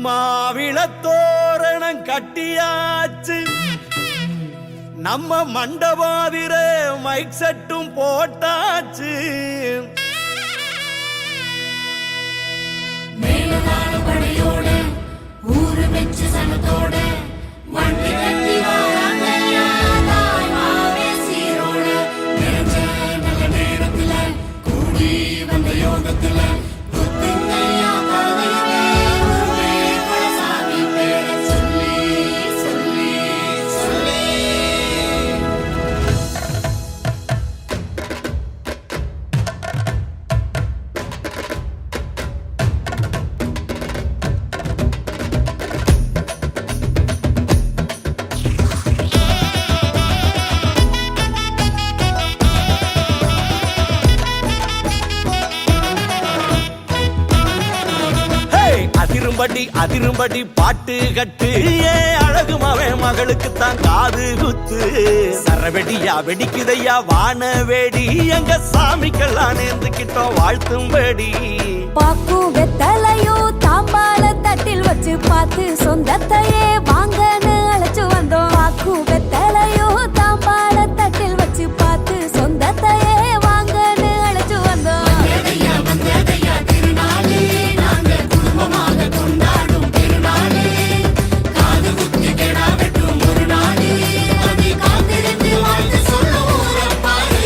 மாவிளத்தோரணம் கட்டியாச்சு, நம்ம மண்டபாதிர மைக் செட்டும் போட்டாச்சு. மேலதாளப்படையோட ஊரு வெச்சு சனத்தோட வண்டி கட்டி வாராங்கய்யா தாய் மாவே சீரோட. நிறைஞ்ச நல்ல நேரத்துல கூடி வந்த யோகத்துல புத்துங்கய்யா கதையுமே உருவே குலசாமி பேர சொல்லி சொல்லி சொல்லி. அதிரும்படி அதிரும்படி பாட்டு கட்டு, ஏ அழகு மவன் மகளுக்கு தான் காது குத்து. சரவெடியா வெடிக்குதையா வான வேடி, எங்க சாமிக்கெல்லாம் நேர்ந்துக்கிட்டோம் வாழ்த்தும்படி. பாக்கும் வெத்தலையோ தாம்பால தட்டில் வச்சு பார்த்து சொந்தத்தையே வாங்கன்னு அழைச்சு வந்தோம். பாக்கும் வெத்தலையோ தாம்பால தட்டில் வச்சு பார்த்து சொந்தத்தையே வாங்கன்னு அழைச்சு வந்தோம். வந்ததையா வந்ததையா திருநாளே, நாங்க குடும்பமாக கொண்டாடும் திருநாளே. காது குத்தி கெடா வெட்டும் ஒரு நாளே, வந்து காத்திருந்து வாழ்த்து சொல்லும் ஊரப்பாரு.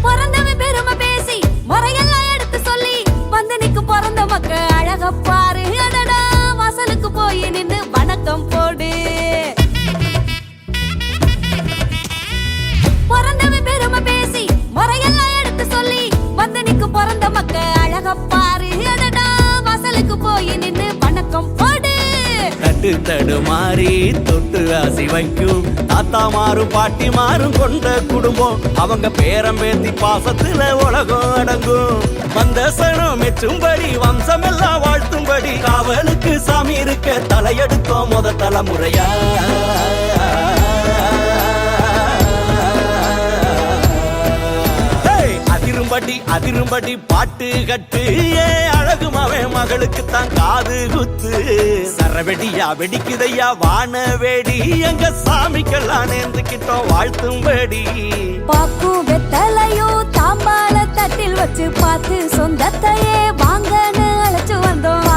பிறந்தவன் பெருமை பேசி முறையெல்லாம் எடுத்து சொல்லி வந்தனிக்கு பிறந்த மக்க அழக பாரு. அடடா வாசலுக்கு போய் நின்னு வணக்கம் போடு. பிறந்தவன் பெருமை பேசி முறையெல்லாம் எடுத்து சொல்லி வந்தனிக்கு பிறந்த மக்க அழக பாரு. அடடா வாசலுக்கு போய் நின்னு வணக்கம் போடு. தட்டு தடு மாறி தொட்டு ஆசி வைக்கும் தாத்தா மாறும் பாட்டி மாறும் கொண்ட குடும்பம். அவங்க பேரம் பேத்தி பாசத்துல உலகம் அடங்கும். வந்த சனம் மெச்சும்படி வம்சம் எல்லாம் வாழ்த்தும்படி, காவலுக்கு சாமி இருக்க தலையெடுத்தோம் முத தலைமுறையா. அதிரும்படி அதிரும்படி பாட்டு கட்டு, ஏ அழகு மவன் மகளுக்கு தான் காது குத்து. சரவெடியா வெடிக்குதையா வான வேடி, எங்க சாமிக்கெல்லாம் நேர்ந்துக்கிட்டோம் வாழ்த்தும்படி. பாக்கும் வெத்தலையோ தாம்பால தட்டில் வச்சு பார்த்து சொந்தத்தையே வாங்கன்னு அழைச்சு வந்தோம்.